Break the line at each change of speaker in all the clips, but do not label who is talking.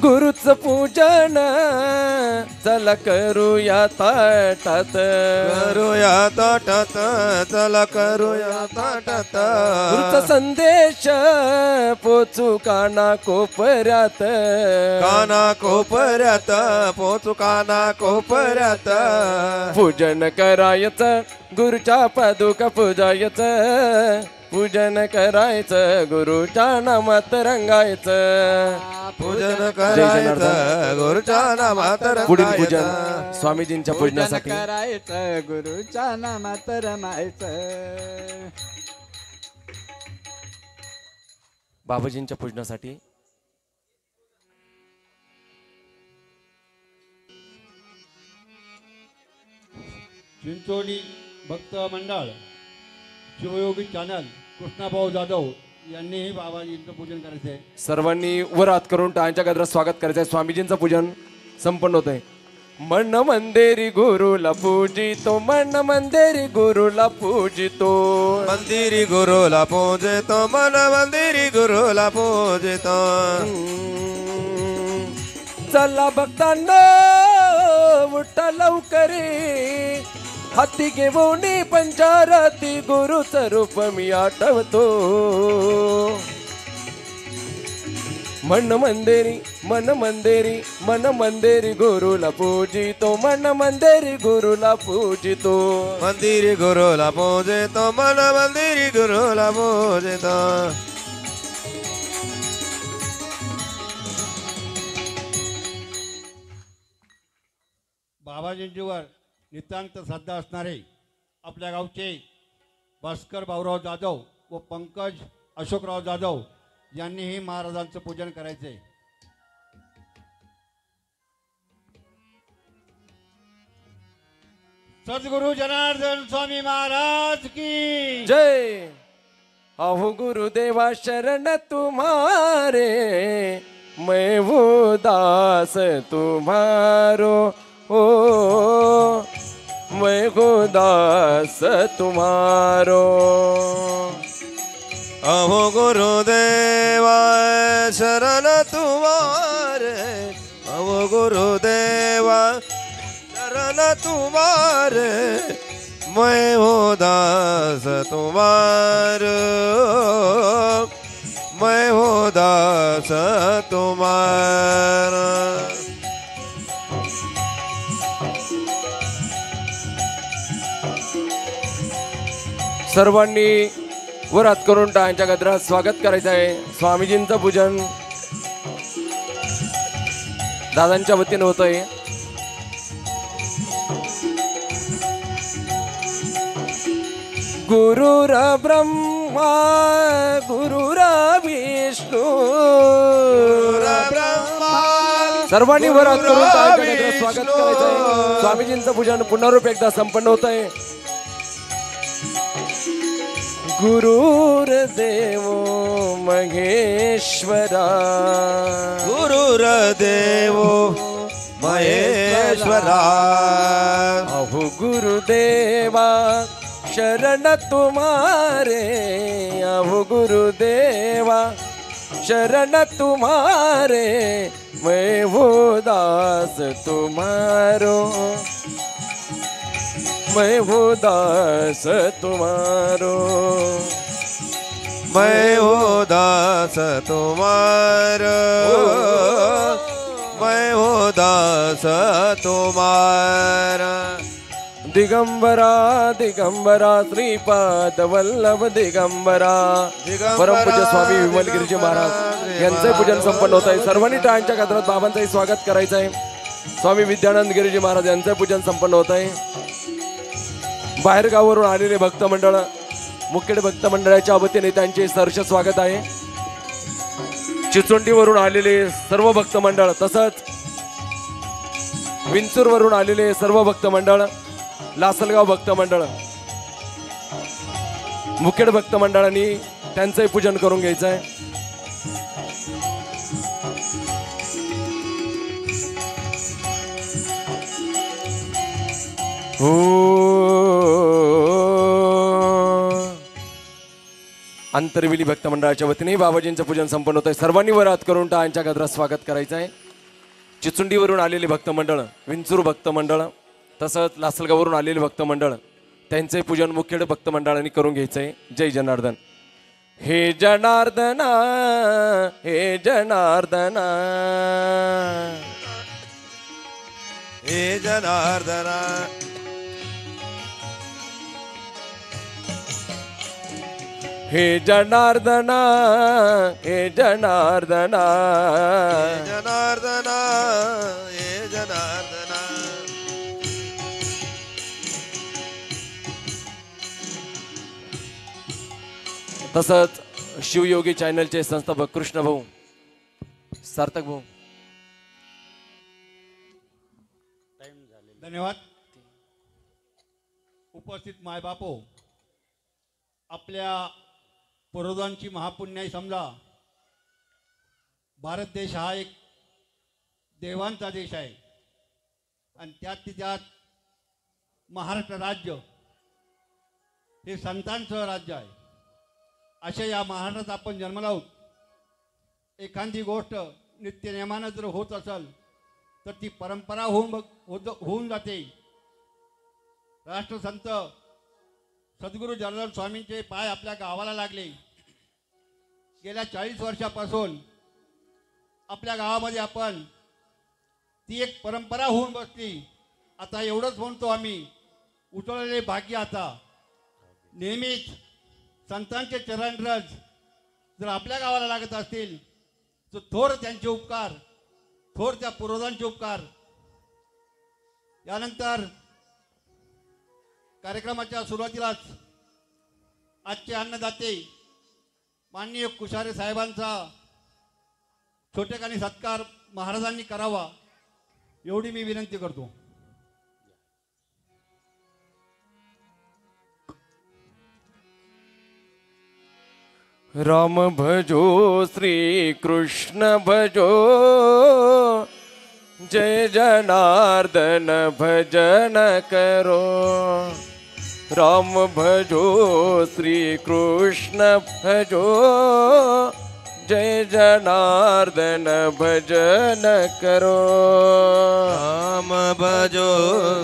गुरुच पूजन चला करूया ताटात,
करूया ताटात, चला करूया ताटात.
गुरुचा संदेश पोचू काना कोपऱ्यात,
काना कोपऱ्यात पोचू काना कोपऱ्यात.
पूजन करायचं गुरुच्या पादुका पूजायचं, पूजन करायचं गुरुच्या नामात रंगायचं.
पूजन करायचं गुरुच्या नामात
पुढील पूजन
रंगायचं.
स्वामीजींच्या पूजनासाठी
करायचं गुरुच्या नामात रमायचं.
बाबाजींच्या पूजनासाठी
चिंचोली भक्त मंडळ, शिवयोगी चॅनल, कृष्णाभाऊ जाधव यांनीही बाबाजींचं पूजन करायचं आहे.
सर्वांनी वर हात करून टाळ्यांच्या गजरात स्वागत करायचं आहे. स्वामीजींचं पूजन संपन्न होत आहे. मन मंदिरी गुरुला पूजितो, मन मंदिरी गुरुला पूजितो,
मंदिरी गुरुला पूजितो, मन मंदिरी गुरुला पूजितो.
चला भक्तांना उठा लवकरी, हाती घेऊन पंचारती गुरुचं रूप मी आठवतो. मन मंदिरी मन मंदिरी मन मंदिरी गुरुला पूजितो, मन मंदिरी गुरुला पूजितो.
मंदिरी गुरुला पूजितो, मन मंदिरी गुरुला पूजितो.
बाबाजींच्यावर नितांत श्रद्धा असणारे आपल्या गावचे भास्कर भाऊराव जाधव व पंकज अशोकराव जाधव यांनीही महाराजांचं पूजन करायचंय. सद्गुरु जनार्दन स्वामी महाराज की
जय. अहो गुरुदेवा शरण तुम्हारे, मैं वो दास तुम्हारो, ओ मैं वो दास तुम्हारो.
अहो गुरुदेवा शरण तुम्हारे, अहो गुरुदेवा शरण तुम्हारे, मैं हो दास तुम्हारो, मैं हो दास तुम्हारा.
सर्वांनी वर हात करून टाळ्यांच्या गजरात स्वागत करायचं आहे. स्वामीजींचं पूजन दादांच्या वतीने होत आहे. गुरुर ब्रह्मा गुरुर विष्णू, सर्वांनी वर हात करून टाळ्यांच्या गजरात स्वागत करायचं आहे. स्वामीजींचं पूजन पुन्हा रूप एकदा संपन्न होत आहे. गुरुर्देवो महेश्वरा,
गुरुर्देवो महेश्वरा.
अहो गुरुदेवा शरण तुम्हारे, अहो गुरुदेवा शरण तुम्हारे, मैं वो दास तुम्हारो, मैं वो दास तुम्हारो.
मैं हो दास तुम्हारो, मैं हो दास तुम्हारा.
दिगंबरा दिगंबरा श्रीपाद वल्लभ दिगंबरा. परमपूज्य स्वामी विमलगिरीजी महाराज यांचे पूजन संपन्न होत आहे. सर्वांनी टाळ्यांच्या गजरात बाबांचंही स्वागत करायचं आहे. स्वामी विद्यानंद गिरीजी महाराज यांचं पूजन संपन्न होत आहे. बाहेरगावावरून आलेले भक्त मंडळ, मुखेड भक्त मंडळाच्या वतीने त्यांचे सहर्ष स्वागत आहे. चिचोंडीवरून आलेले सर्व भक्त मंडळ, तसंच विंचूरवरून आलेले सर्व भक्त मंडळ, लासलगाव भक्त मंडळ, मुखेड भक्त मंडळांनी त्यांचंही पूजन करून घ्यायचं आहे. अंतरविली भक्त मंडळाच्या वतीने बाबाजींचं पूजन संपन्न होत आहे. सर्वांनी वर हात करून टाळ्यांच्या गजरात स्वागत करायचं आहे. चिचुंडीवरून आलेले भक्त मंडळ, विंचूर भक्त मंडळ, तसंच लासलगाववरून आलेले भक्त मंडळ, त्यांचे पूजन मुख्य भक्त मंडळांनी करून घ्यायचंय. जय जनार्दन. हे जनार्दना, हे जनार्दना,
हे जनार्दना,
हे जनार्दना, हे जनार्दना,
हे जनार्दना, हे जनार्दना.
तसंच शिवयोगी चॅनलचे संस्थापक कृष्ण भाऊ, सार्थक भाऊ.
धन्यवाद. उपस्थित मायबापो, आपल्या पूर्वजांची महापुण्याई समजा. भारत देश हा एक देवांचा देश आहे आणि त्यात महाराष्ट्र राज्य हे संतांचं राज्य आहे. अशा या महाराष्ट्रात आपण जन्मला आहोत. एखादी गोष्ट नित्यनेमानं जर होत असेल तर ती परंपरा होऊन जाते. राष्ट्रसंत सद्गुरू जनार्दन स्वामींचे पाय आपल्या गावाला लागले. गेल्या 40 वर्षापासून आपल्या गावामध्ये आपण ती एक परंपरा होऊन बसली. आता एवढंच म्हणतो आम्ही, उचललेले भाग्य आता नेहमीच संतांचे चरणरज जर आपल्या गावाला लागत असतील तर थोर त्यांचे उपकार, थोर त्या पूर्वजांचे उपकार. यानंतर कार्यक्रमाच्या सुरुवातीलाच आजचे अन्नदाते माननीय कुशारे साहेबांचा छोटेखानी सत्कार महाराजांनी करावा एवढी मी विनंती करतो.
राम भजो, श्री कृष्ण भजो, जय जनार्दन भजन करो. राम भजो, श्री कृष्ण भजो, जय जनार्दन भजन करो.
राम भजो,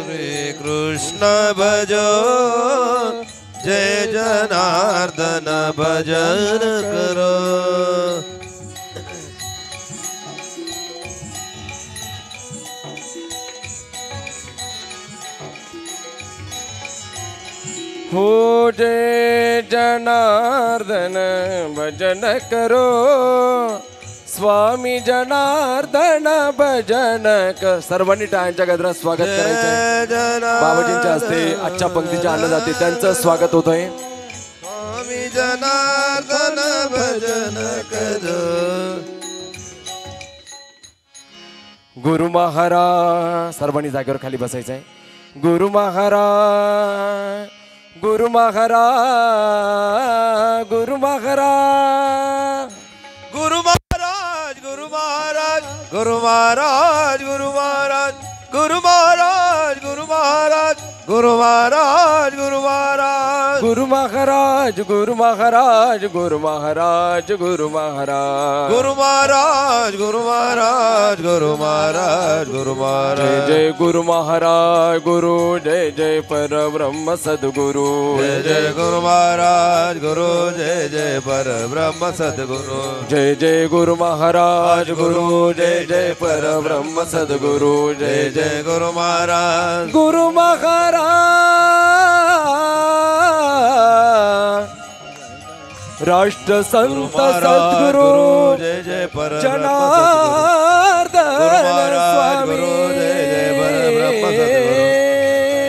श्री कृष्ण भजो, जय जनार्दन भजन करो.
हो जय जनार्दन भजन करो, स्वामी जनार्दन भजन कर. सर्वांनी टाळ्यांच्या गजरात स्वागत करायचं. बाबाजींच्या हस्ते आजच्या पंक्तीच्या अन्नदाते त्यांचं स्वागत होत आहे.
स्वामी जनार्दन भजन करो.
गुरु महाराज, सर्वांनी जागेवर खाली बसायचं आहे. गुरु महाराज, गुरु महाराज, गुरु महाराज,
गुरु महाराज, गुरु महाराज, गुरु महाराज, गुरु महाराज, गुरु महाराज, गुरु महाराज, गुरु महाराज, गुरु महाराज,
गुरु महाराज, गुरु महाराज, गुरु महाराज, गुरु महाराज,
गुरु महाराज, गुरु महाराज, गुरु महाराज, गुरु महाराज.
जय जय गुरु महाराज, गुरु जय जय परब्रह्म सद्गुरु.
जय जय गुरु महाराज, गुरु जय जय परब्रह्म सद्गुरु.
जय जय गुरु महाराज, गुरु जय जय परब्रह्म सद्गुरु.
जय जय गुरु महाराज,
गुरु महाराज, राष्ट्र संत सद्गुरु
जय जय परब्रह्म
जनार्दन स्वामी.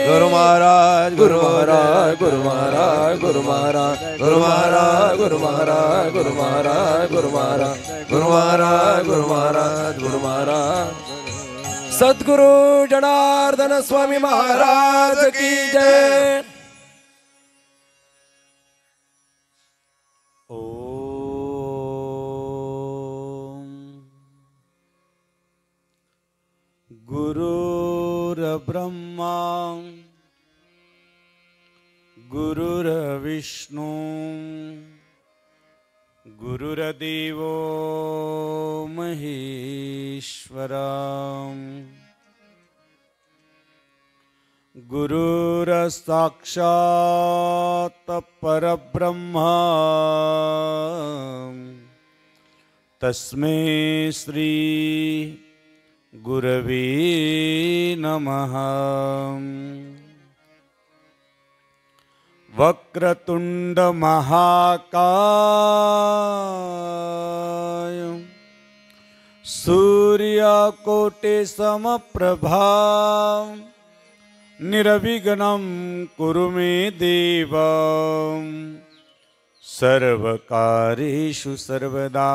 गुरु महाराज,
गुरु महाराज, गुरु महाराज, गुरु महाराज, गुरु महाराज, गुरु महाराज, गुरु महाराज, गुरु महाराज, गुरु महाराज, गुरु महाराज, गुरु महाराज. सद्गुरु जनार्दन स्वामी महाराज की जय.
गुरुर्ब्रह्मा गुरुर्विष्णु
गुरुर्देवो महेश्वरा गुरुर्साक्षात् परब्रह्मा तस्मै श्री गुरवे नमः। वक्रतुंड महाकाय सूर्यकोटि समप्रभा निर्विघ्नं कुरु मे देव सर्वकार्येषु सर्वदा।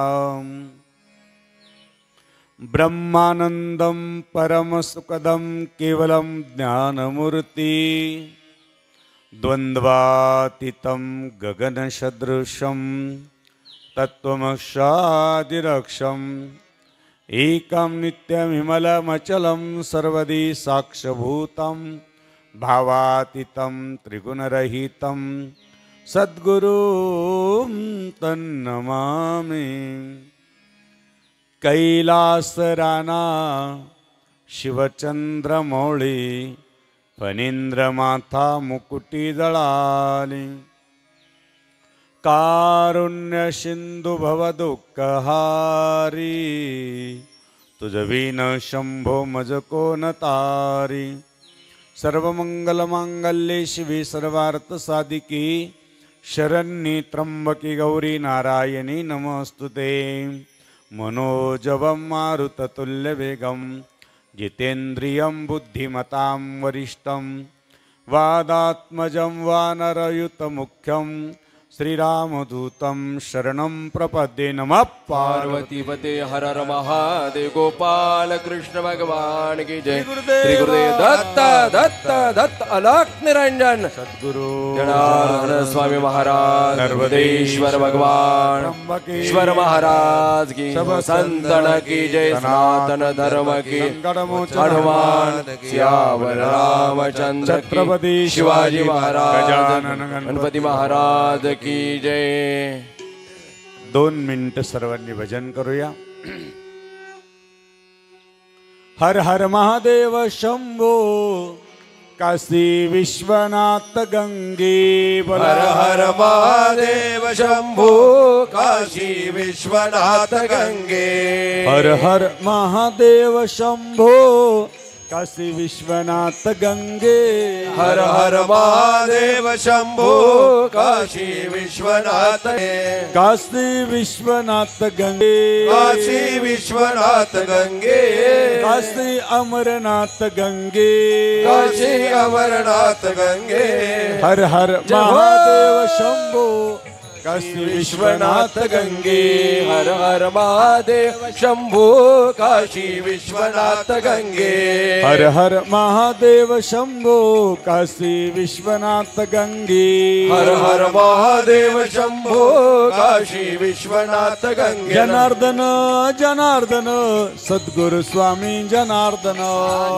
ब्रह्मानन्दं परमसुखदं केवलं ज्ञानमूर्ति द्वन्द्वातीतं गगनसदृशं तत्त्वमक्षादिरक्षम् एकं नित्यमिमलमचलं सर्वदी साक्षभूतं भावातीतं त्रिगुणरहितं सद्गुरुं तन्नमामि। कैलासराना शिवचंद्रमौळी फणींद्रमाथा मुकुटीदळाली कारुण्य सिंधु भवदुःखहारी तुझविन शंभो मज कोण तारी। सर्वमंगलमांगल्ये शिवे सर्वार्थसाधिके शरण्ये त्र्यंबके गौरी नारायणी नमोस्तुते। मनोजवं मारुततुल्यवेगं जितेन्द्रियं बुद्धिमतां वरिष्ठं वादात्मजं वानरयुतमुख्यं श्रीरामदूतं शरणं प्रपद्ये। नमः
पार्वतीपते हर हर महादेव गोपाल कृष्ण भगवान की जय। श्री गुरुदेव दत्त दत्त दत्त अलख निरंजन
सद्गुरु
जनार्दन स्वामी महाराज नर्मदेश्वर भगवान ईश्वर महाराज की संतन की जय। सनातन धर्म की हनुमान सियावर रामचंद्र छत्रपति शिवाजी महाराज गणपति महाराज की जय।
2 मिनिटं सर्वांनी भजन करूया। हर हर महादेव शंभो काशी विश्वनाथ गंगे बोल।
हर हर महादेव शंभो काशी विश्वनाथ गंगे।
हर हर महादेव शंभो काशी विश्वनाथ गंगे।
हर हर महादेव शंभो काशी विश्वनाथ
काशी विश्वनाथ गंगे।
काशी विश्वनाथ गंगे।
काशी अमरनाथ गंगे।
काशी अमरनाथ गंगे।
हर हर महादेव शंभो काशी
विश्वनाथ गंगे। हर हर महादेव शंभो काशी विश्वनाथ गंगे।
हर हर महादेव शंभो काशी विश्वनाथ गंगे।
हर हर महादेव शंभो काशी विश्वनाथ गंगे।
जनार्दन जनार्दन सद्गुरु स्वामी जनार्दन।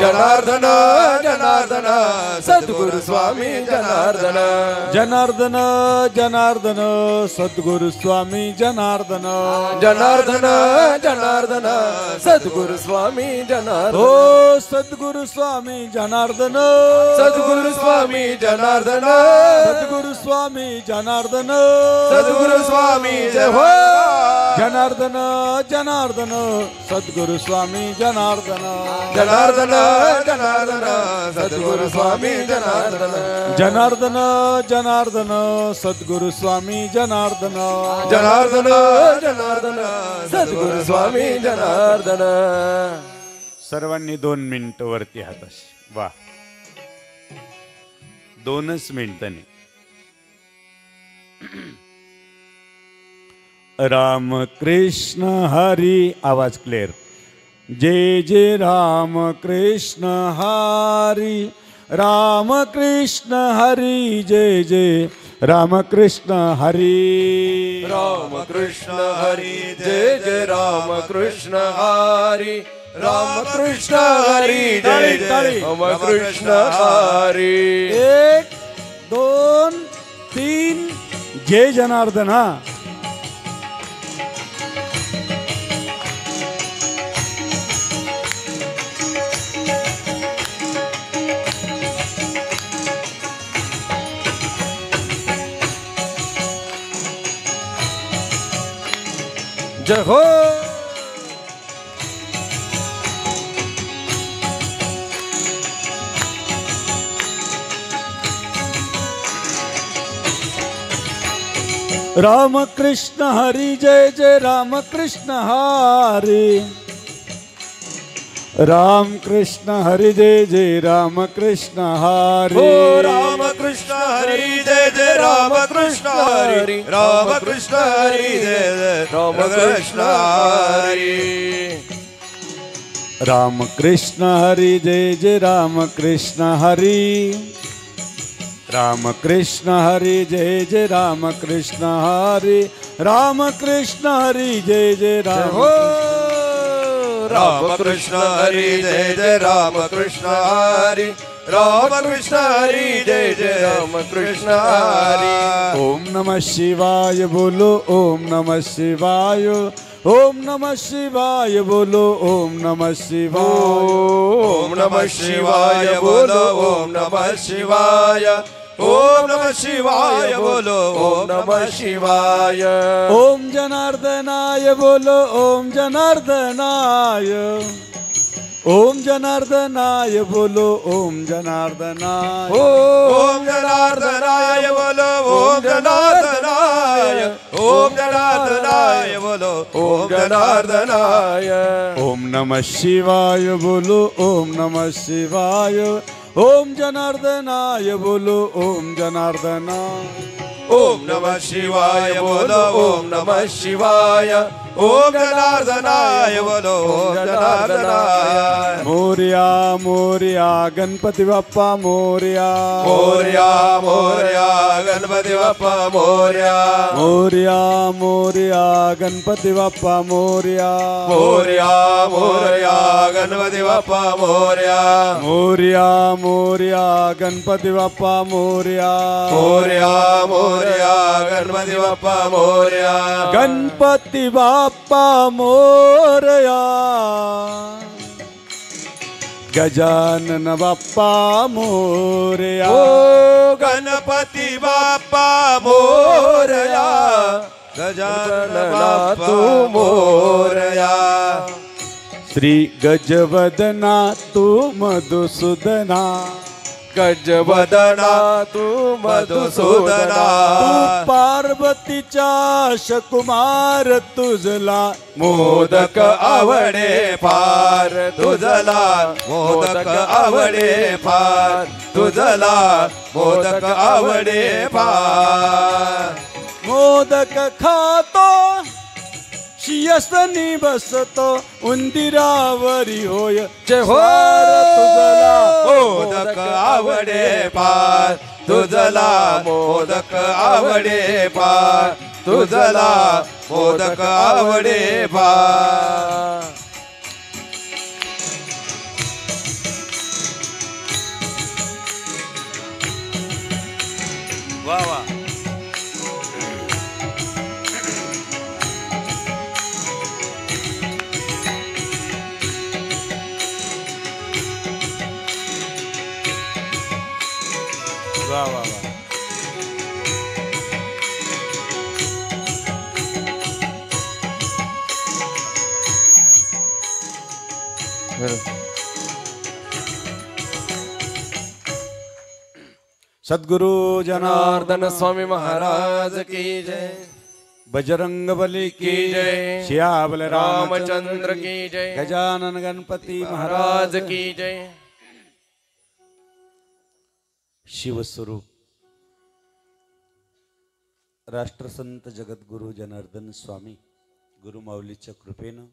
जनार्दन जनार्दन सद्गुरु स्वामी जनार्दन।
जनार्दन जनार्दन सद्गुरु स्वामी जनार्दन।
जनार्दन जनार्दन सद्गुरु स्वामी जनार्दन।
ओ सद्गुरु स्वामी जनार्दन।
सद्गुरु स्वामी जनार्दन।
सद्गुरु स्वामी जनार्दन।
सद्गुरु स्वामी जय हो।
जनार्दन जनार्दन सद्गुरु स्वामी जनार्दन।
जनार्दन जनार्दन सद्गुरु स्वामी जनार्दन।
जनार्दन जनार्दन सद्गुरु स्वामी जनार्दन।
जनार्दन जनार्दन सद्गुरु स्वामी जनार्दन।
सर्वांनी 2 मिनिटं वरती हाताशी वा 2च मिनिटांनी। राम कृष्ण हरी आवाज क्लिअर। जय जय राम कृष्ण हरी राम कृष्ण हरी जय जय राम कृष्ण हरी।
राम कृष्ण हरी जय जय राम कृष्ण हरी। राम कृष्ण हरी जय जय राम कृष्ण हरी।
1 2 3 जय जनार्दन।
जय हो.
राम कृष्ण हरी जय जय राम कृष्ण हरी. राम कृष्ण हरी जय जय राम कृष्ण हरी.
हो राम कृष्ण हरी जय जय राम कृष्ण हरी. राम कृष्ण हरी जय जय राम कृष्ण हरी.
राम कृष्ण हरी जय जय राम कृष्ण हरी. राम कृष्ण हरी जय जय राम कृष्ण हरी. राम कृष्ण हरी जय जय राम.
राम कृष्ण हरी जय जय राम कृष्ण हरी. राम कृष्ण हरी जय जय राम कृष्ण हरी.
ओम नमः शिवाय बोलो ओम नमः शिवाय. ओम नमः शिवाय बोलो ओम नमः शिवाय.
ओम नमः शिवाय बोलो ओम नमः शिवाय. ओम नमः शिवाय बोलो ओम नमः शिवाय.
ओम जनार्दनाय बोलो ओम जनार्दनाय. ओम जनार्दनाय बोलो ओम जनार्दनाय.
ओम जनार्दनाय बोलो ओम जनार्दनाय. ओम जनार्दनाय बोलो ओम जनार्दनाय.
ओम नमः शिवाय बोलो ओम नमः शिवाय. ओम जनार्दनाय बोलो ओम जनार्दनाय.
ओम नमः शिवाय बोलो ओम नमः शिवाय. ओम जनार्दनाय बोलो ओम जनार्दनाय.
मोरया मोरया गणपती बाप्पा मोरया.
मोरया मोरया गणपती बाप्पा मोरया.
मोरया मोरया गणपती बाप्पा मोरया.
मोरया मोरया गणपती बाप्पा मोरया.
मोरया मोरया गणपती बाप्पा मोरया.
मोरया मोरया गणपती बाप्पा मोरया.
गणपती बाप्पा मोरया. गजानन बाप्पा मोरया.
ओ गणपती बाप्पा मोरया. गजानन बाप्पा मोरया.
श्री गजवदना तू मधुसूदना.
गजवदना तू मधुसूदना.
तू पार्वतीचा शकुमार तुझला.
मोदक आवडे फार तुझला. मोदक आवडे फार तुझला. मोदक आवडे फार.
मोदक खातो शियसनी बसतो उंदिरावरी होय.
जय हो.
तुझला
मोदक आवडे फार तुझला. मोदक आवडे फार तुझला. मोदक आवडे फार. वा वा. वा वा वा.
सद्गुरु
जनार्दन स्वामी महाराज की जय.
बजरंग बली की
की जय.
श्याबल
रामचंद्र की जय.
गजानन गणपती
महाराज की जय.
शिवस्वरूप राष्ट्रसंत जगद्गुरु जनार्दन स्वामी गुरुमाऊलीच्या कृपेनं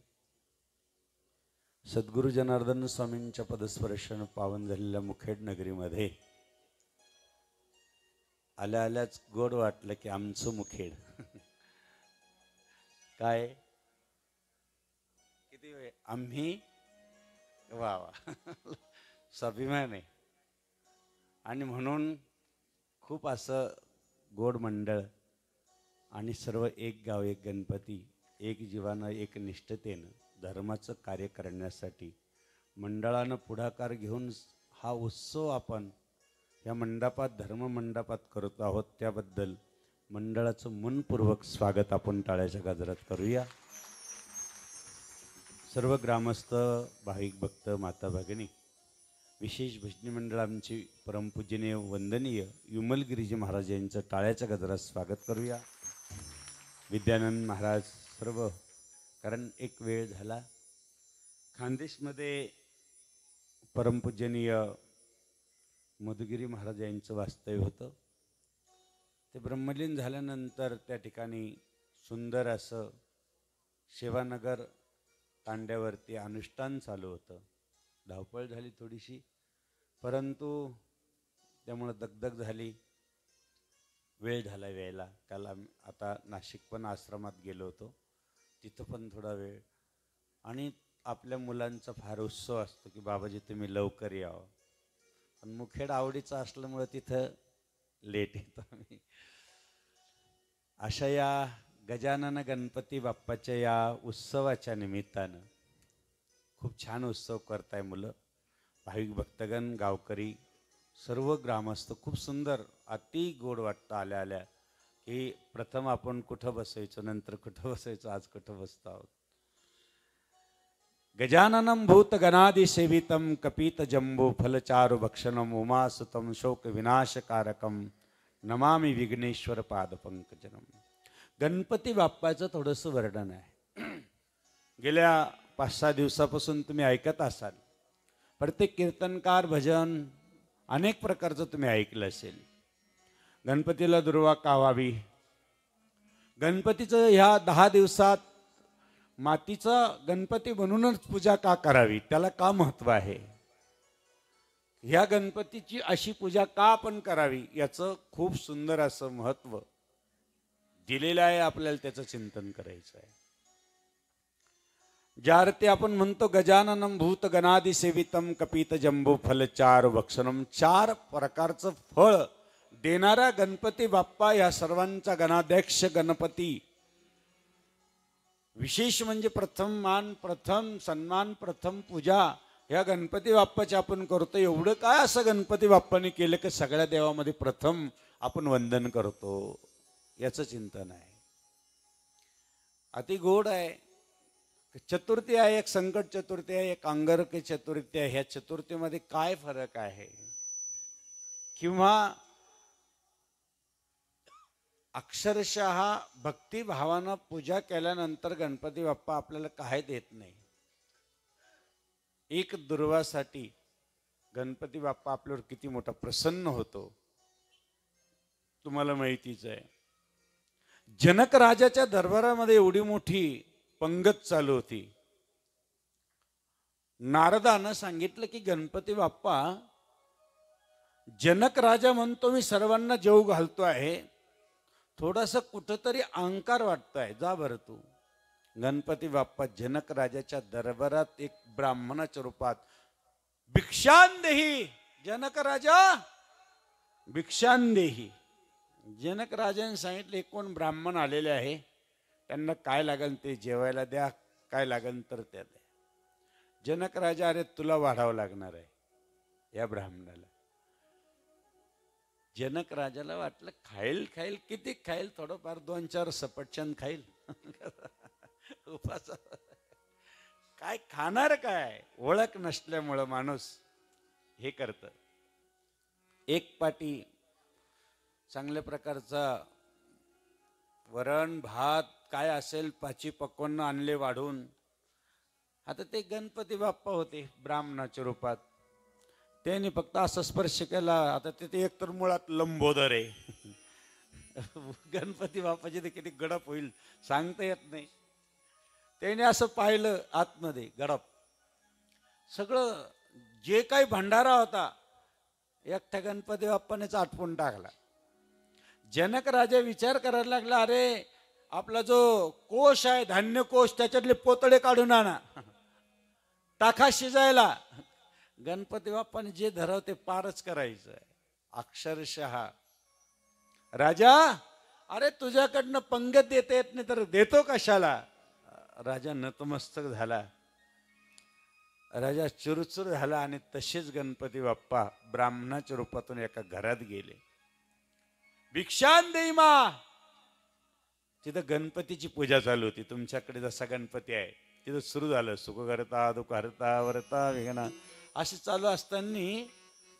सद्गुरु जनार्दन स्वामींच्या पदस्पर्शानं पावन झालेल्या मुखेड नगरीमध्ये आल्या आल्याच गोड वाटलं की आमचं मुखेड. काय किती वेळ आम्ही वा वा स्वाभिमान आहे. आणि म्हणून खूप असं गोड मंडळ आणि सर्व एक गाव एक गणपती एक जीवानं एक निष्ठतेनं धर्माचं कार्य करण्यासाठी मंडळानं पुढाकार घेऊन हा उत्सव आपण या मंडपात धर्म मंडपात करत आहोत. त्याबद्दल मंडळाचं मनपूर्वक स्वागत आपण टाळ्याच्या गजरात करूया. सर्व ग्रामस्थ भाविक भक्त माता भगिनी, विशेष भजनी मंडळ आमची परमपूजनीय वंदनीय विमलगिरीजी महाराज यांचं टाळ्याच्या गजरात स्वागत करूया. विद्यानंद महाराज सर्व, कारण एक वेळ झाला खानदेशमध्ये परमपूजनीय मधुगिरी महाराज यांचं वास्तव्य होतं. ते ब्रह्मलीन झाल्यानंतर त्या ठिकाणी सुंदर असं सेवानगर तांड्यावरती अनुष्ठान चालू होतं. धावपळ झाली थोडीशी, परंतु त्यामुळं दगदग झाली, वेळ झाला यायला. काल आता नाशिक पण आश्रमात गेलो होतो, तिथं पण थोडा वेळ. आणि आपल्या मुलांचा फार उत्सव असतो की बाबाजी तुम्ही लवकर यावं, पण मुखेड आवडीचं असल्यामुळं तिथं लेट येतो आम्ही. अशा या गजानन गणपती बाप्पाच्या या उत्सवाच्या निमित्तानं खूप छान उत्सव करताय मुलं, भाविक भक्तगण, गावकरी, सर्व ग्रामस्थ. खूप सुंदर, अति गोड वाटतं आल्या आल्या की प्रथम आपण कुठं बसायचं, नंतर कुठं बसायचं, आज कुठं बसतो आहोत. गजाननं भूत गणादि सेवितं कपित जंबो फलचारु भक्षणम उमासुतं शोक विनाशकारकम नमामि विघ्नेश्वर पाद पंकजनम. गणपती बाप्पाचं थोडंसं वर्णन आहे. गेल्या 5-6 दिवसापासून तुम्ही ऐकत असाल. प्रत्येक कीर्तनकार, भजन अनेक प्रकारचं तुम्ही ऐकलं असेल. गणपतीला दुर्वा का व्हावी, गणपतीचं ह्या 10 दिवसात मातीचा गणपती बनूनच पूजा का करावी, त्याला का महत्त्व आहे, ह्या गणपतीची अशी पूजा का आपण करावी, याचं खूप सुंदर असं महत्त्व दिलेलं आहे. आपल्याला त्याचं चिंतन करायचं आहे. ज्या अर्थी आपण म्हणतो गजाननं भूत गणादि सेवितं कपित जंबो फलचारु भक्षणम, 4 प्रकारचं फळ देणारा गणपती बाप्पा, या सर्वांचा गणाध्यक्ष गणपती. विशेष म्हणजे प्रथम मान, प्रथम सन्मान, प्रथम पूजा ह्या गणपती बाप्पाची आपण करतो. एवढं काय असं गणपती बाप्पाने केलं की सगळ्या देवामध्ये प्रथम आपण वंदन करतो, याचं चिंतन आहे. अति गोड आहे. चतुर्थी आहे, एक संकट चतुर्थी आहे, एक अंगारकी चतुर्थी आहे. ह्या चतुर्थीमध्ये काय फरक आहे, किंवा अक्षरशः भक्तिभावानं पूजा केल्यानंतर गणपती बाप्पा आपल्याला काय देत नाही. एक दुर्वासाठी गणपती बाप्पा आपल्यावर किती मोठा प्रसन्न होतो तुम्हाला माहितीच आहे. जनक राजाच्या दरबारामध्ये एवढी मोठी पंगत चालू होती. नारदानं सांगितलं की गणपती बाप्पा, जनक राजा म्हणतो मी सर्वांना जेवू घालतो आहे, थोडासा कुठंतरी अहंकार वाटतोय, जा बरं तू. गणपती बाप्पा जनक राजाच्या दरबारात एक ब्राह्मणाच्या रूपात, भिक्षांदेही जनक राजा भिक्षांदेही. जनक राजाने सांगितले कोण ब्राह्मण आलेले आहे, त्यांना काय लागेल ते जेवायला द्या, काय लागेल तर त्या द्या. जनक राजा, अरे तुला वाढावं लागणार आहे या ब्राह्मणाला. जनक राजाला वाटलं खाईल खाईल, किती खाईल, थोडंफार 2-4 सफरचंद खाईल. उपास काय खाणार, काय ओळख नसल्यामुळं माणूस हे करतं. एक पाटी चांगल्या प्रकारचा वरण भात काय असेल 5 पक्वान्न आणले वाढून. आता ते गणपती बाप्पा होते ब्राह्मणाच्या रूपात, त्यांनी फक्त असं स्पर्श केला. आता तिथे एकतर मुळात लंबोदर आहे. गणपती बाप्पाचे ते किती गडप होईल सांगता येत नाही. त्याने असं पाहिलं आतमध्ये गडप, सगळं जे काही भंडारा होता एकट्या गणपती बाप्पानेच आटपून टाकला. जनक राजा विचार करायला लागला, अरे आपला जो कोश आहे धान्य कोश, त्याच्यातले पोतळे काढून आणा, टाका शिजायला. गणपती बाप्पाने जे धरवते पारच करायचं. अक्षरशः राजा, अरे तुझ्याकडनं पंगत देता येत नाही तर देतो कशाला. राजा नतमस्तक झाला, राजा चुरचुर झाला. आणि तसेच गणपती बाप्पा ब्राह्मणाच्या रूपातून एका घरात गेले. भिक्षान देई मा, तिथं गणपतीची पूजा चालू होती. तुमच्याकडे जसा गणपती आहे तिथं सुरू झालं, सुख करता दुःख हरता वरता वेगना. असे चालू असताना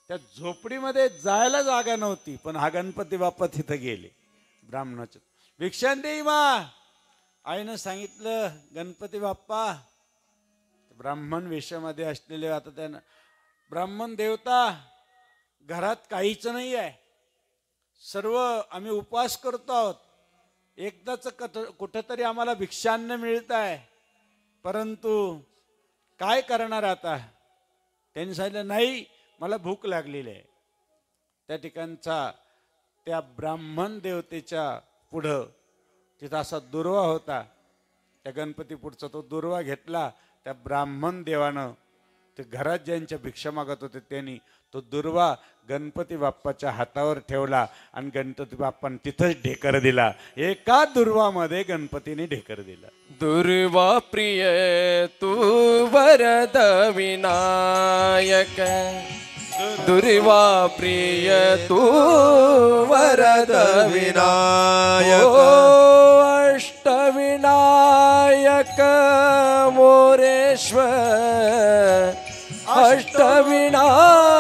त्या झोपडीमध्ये जायला जागा नव्हती, पण हा गणपती बाप्पा तिथं गेले. ब्राह्मणाच्या भिक्षान देई मा, आईनं सांगितलं गणपती बाप्पा. ब्राह्मण वेशामध्ये असलेले, आता त्यानं ब्राह्मण देवता घरात काहीच नाही आहे, सर्व आम्ही उपवास करतो आहोत, एकदाच कुठंतरी आम्हाला भिक्षान्न मिळत आहे, परंतु काय करणार आता. त्यांनी सांगितलं नाही मला भूक लागलेली आहे. त्या ठिकाणचा त्या ब्राह्मण देवतेच्या पुढं तिथं असा दुर्वा होता. त्या गणपती पुढचा तो दुर्वा घेतला. त्या ब्राह्मण देवानं ते घरात ज्यांच्या भिक्षा मागत होते त्यांनी तो दुर्वा गणपती बाप्पाच्या हातावर ठेवला आणि गणपती बाप्पाने तिथंच ढेकर दिला. एका दुर्वामध्ये गणपतीने ढेकर दिला.
दुर्वा प्रिय तू वरद विनायक, दुर्वा प्रिय तू वरद
विनायक.
अष्टविनायक मोरेश्वर, अष्टविनायक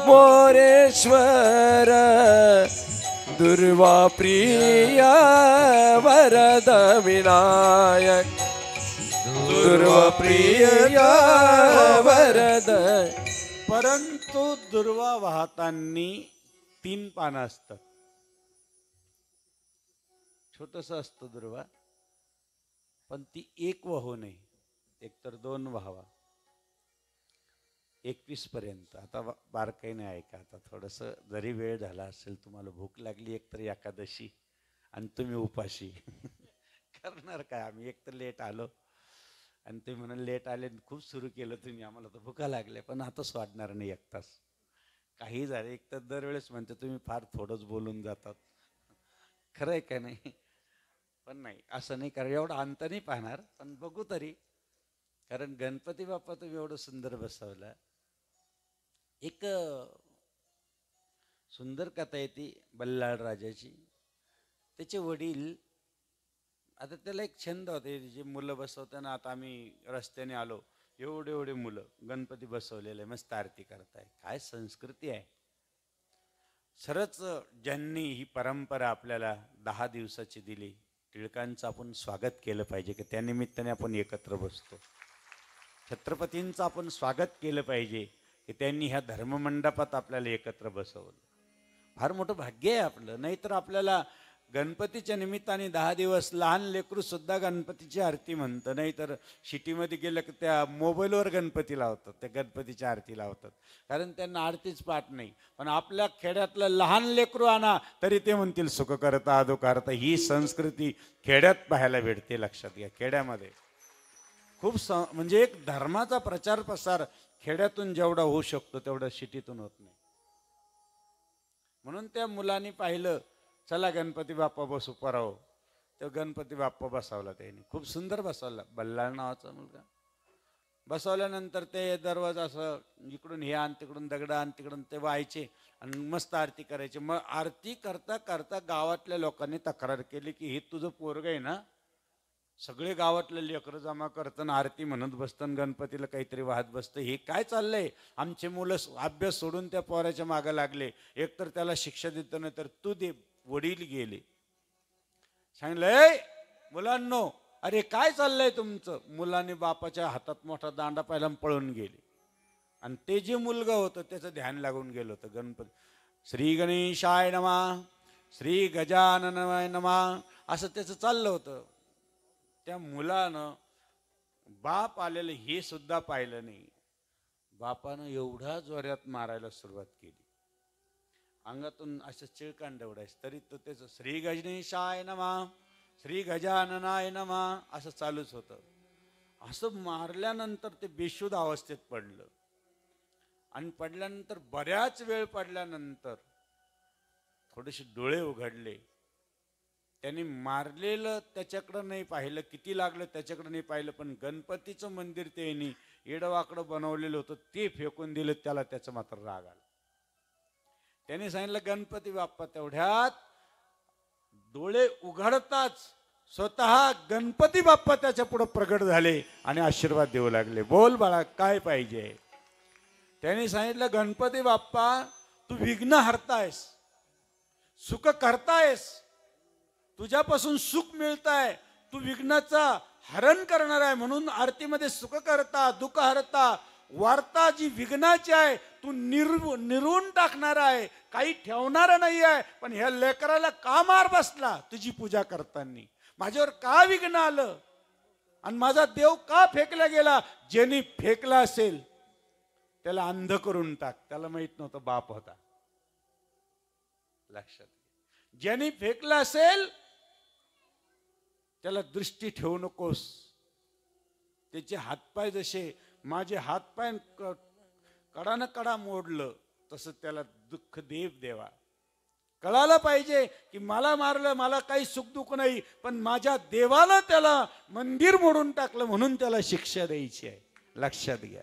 मोरेश्वर, दुर्वा प्रिय वरद विनायक, दुर्वा प्रिय वरद.
परंतु दुर्वा वाहताना 3 पानं असतात. छोटस असतं दुर्वा, पण ती एक वाहू नये, एकतर 2 व्हावा. 21 पर्यंत. आता बारकाईने ऐका. आता थोडस जरी वेळ झाला असेल, तुम्हाला भूक लागली एकतर एकादशी आणि तुम्ही उपाशी करणार काय. आम्ही एकतर लेट आलो आणि तुम्ही म्हणून लेट आले, खूप सुरू केलं तुम्ही, आम्हाला तर भुका लागल्या, पण आताच वाढणार नाही 1 तास. काही झालं एक तर दरवेळेस म्हणते तुम्ही फार थोडंच बोलून जातात. खरं आहे का नाही. पण नाही, असं नाही कारण एवढं अंत नाही पाहणार, पण बघू तरी. कारण गणपती बाप्पा तुम्ही एवढं सुंदर बसवलं. एक सुंदर कथा आहे ती बल्लाळ राजाची. त्याचे वडील, आता त्याला एक छंद होते, जे मुलं बसवताना, आता आम्ही रस्त्याने आलो, एवढे एवढे मुलं गणपती बसवलेले, मस्त आरती करताय. काय संस्कृती आहे. सरच ज्यांनी ही परंपरा आपल्याला 10 दिवसाची दिली, टिळकांचं आपण स्वागत केलं पाहिजे की त्यानिमित्ताने आपण एकत्र बसतो. छत्रपतींचं आपण स्वागत केलं पाहिजे की त्यांनी ह्या धर्ममंडपात आपल्याला एकत्र बसवलं. फार मोठं भाग्य आहे आपलं. नाहीतर आपल्याला गणपतीच्या निमित्ताने 10 दिवस लहान लेकरू सुद्धा गणपतीची आरती म्हणतं. नाहीतर सिटीमध्ये गेलं की त्या मोबाईलवर गणपती लावतात, त्या गणपतीची आरती लावतात, कारण त्यांना आरतीच पाठ नाही. पण आपल्या खेड्यातलं लहान लेकरू आणा तरी ते म्हणतील सुख करता दुःख करता. ही संस्कृती खेड्यात पाहायला भेटते. लक्षात घ्या. खेड्यामध्ये खूप म्हणजे एक धर्माचा प्रचार प्रसार खेड्यातून जेवढा होऊ शकतो तेवढा सिटीतून होत नाही. म्हणून त्या मुलांनी पाहिलं, चला गणपती बाप्पा बसू पराव. तो गणपती बाप्पा बसवला त्यांनी, खूप सुंदर बसवला. बल्लाळ नावाचा मुलगा बसवल्यानंतर ते दरवाजा असं इकडून हे आण, तिकडून दगड आण, तिकडून ते व्हायचे आणि मस्त आरती करायची. मग आरती करता करता गावातल्या लोकांनी तक्रार केली की हे तुझं पोरग आहे ना, सगळे गावातले लेकरं जमा करतं, आरती म्हणत बसतं, गणपतीला काहीतरी वाहत बसतं, हे काय चाललंय. आमचे मुलं अभ्यास सोडून त्या पोराच्या मागं लागले. एकतर त्याला शिक्षा देत नाही तर तू दे. वडील गेले, सांगितलं मुलांनो अरे काय चाललंय तुमचं. मुलांनी बापाच्या हातात मोठा दांडा पाहिला पळून गेले. आणि ते जे मुलगा होतं त्याचं ध्यान लागून गेलं होतं. गणपती श्री गणेशाय नमा, श्री गजाननाय नमा असं त्याचं चाललं होतं. त्या मुलानं बाप आलेलं हे सुद्धा पाहिलं नाही. बापानं एवढा जोरात मारायला सुरुवात केली, अंगातून असं चिळकांड उडायचं, तरी तो त्याचं श्री गणेशाय नमा, श्री गजाननाय नमा असं चालूच होतं. असं मारल्यानंतर ते बेशुद्ध अवस्थेत पडलं. आणि पडल्यानंतर बऱ्याच वेळ पडल्यानंतर थोडेसे डोळे उघडले. त्यांनी मारलेलं त्याच्याकडं नाही पाहिलं, किती लागलं त्याच्याकडं नाही पाहिलं, पण गणपतीचं मंदिर त्यांनी येडवाकडं बनवलेलं होतं ते फेकून दिलं. त्याला त्याचं मात्र राग आला. त्यांनी सांगितलं गणपती बाप्पा तेवढ्यात डोळे उघडताच
स्वतः गणपती बाप्पा त्याच्या पुढे प्रगट झाले आणि आशीर्वाद देऊ लागले. बोल बाळा काय पाहिजे. त्यांनी सांगितलं गणपती बाप्पा तू विघ्न हरतायस, सुख करतायस, तुझ्यापासून सुख मिळताय, तू विघ्नाचा हरण करणार आहे म्हणून आरतीमध्ये सुख करता, दुःख हरता, वार्ता जी विघ्नाची आहे तू निर्वून टाकणार आहे, काही ठेवणार नाही आहे. पण ह्या लेकराला का मार बसला तुझी पूजा करताना, माझ्यावर का विघ्न आलं आणि माझा देव का फेकला गेला. ज्यांनी फेकला असेल त्याला अंध करून टाक. त्याला माहित नव्हतं बाप होता. लक्षात घे. ज्यांनी फेकला असेल त्याला दृष्टी ठेवू नकोस. त्याचे हातपाय जसे माझे हातपाय कडानं कडा मोडलं तसं त्याला दुःख देवा. कळायला पाहिजे की मला मारलं, मला काही सुख दुःख नाही, पण माझ्या देवाला त्याला मंदिर मोडून टाकलं म्हणून त्याला शिक्षा द्यायची आहे. लक्षात घ्या.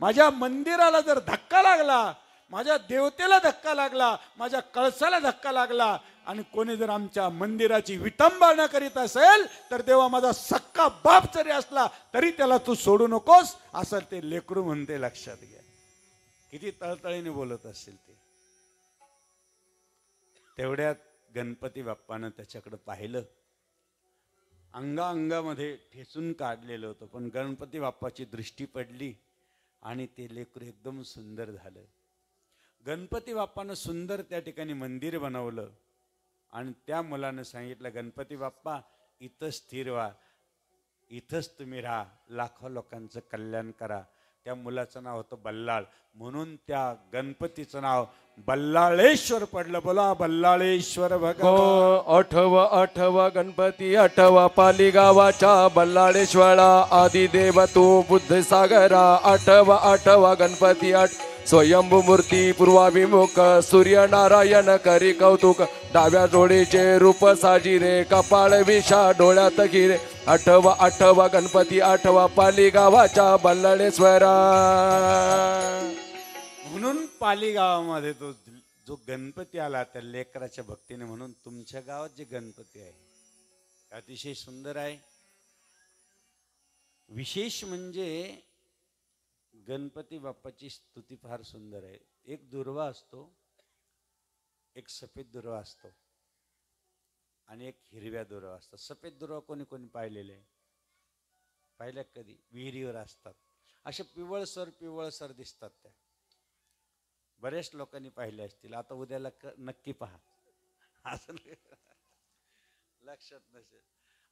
माझ्या मंदिराला जर धक्का लागला, माझ्या देवतेला धक्का लागला, माझ्या कळसाला धक्का लागला आणि कोणी जर आमच्या मंदिराची विटंबना करीत असेल तर देवा माझा सक्का बाप जरी असला तरी त्याला तू सोडू नकोस असं ते लेकरू म्हणते. लक्षात घ्या. किती तळतळीने बोलत असेल ते. तेवढ्यात गणपती बाप्पानं त्याच्याकडे पाहिलं. अंगामध्ये ठेचून काढलेलं होतं, पण गणपती बाप्पाची दृष्टी पडली आणि ते लेकरू एकदम सुंदर झालं. गणपती बाप्पानं सुंदर त्या ठिकाणी मंदिर बनवलं आणि त्या मुलानं सांगितलं गणपती बाप्पा इथं स्थिर व्हा, इथंच तुम्ही राहा, लाखो लोकांचं कल्याण करा. त्या मुलाचं नाव होतं बल्लाळ, म्हणून त्या गणपतीचं नाव बल्लाळेश्वर पडलं. बोला बल्लाळेश्वर भगवान.
आठवा गणपती आठवा पाली गावाच्या बल्लाळेश्वरा आदिदेव तू बुद्ध सागरा. आठवा गणपती स्वयंभू मूर्ती पूर्वाभिमुख सूर्यनारायण करी कौतुक. डाव्या डोळेचे रूप साजिरे कपाळ विषा डोळ्यात गिरे. आठवा गणपती आठवा पाली गावाच्या बल्लाळेश्वरा.
म्हणून पाली गावामध्ये तो जो गणपती आला त्या लेकराच्या भक्तीने, म्हणून तुमच्या गावात जे गणपती आहे अतिशय सुंदर आहे. विशेष म्हणजे गणपती बाप्पाची स्तुती फार सुंदर आहे. एक दुर्वा असतो, एक सफेद दुर्वा असतो आणि एक हिरव्या दुर्वा असतो. सफेद दुर्वा कोणी कोणी पाहिलेले पाहिल्या कधी विहिरीवर असतात, अशा पिवळसर दिसतात. त्या बऱ्याच लोकांनी पाहिले असतील. आता उद्याला नक्की पहा, असं लक्षात नसेल.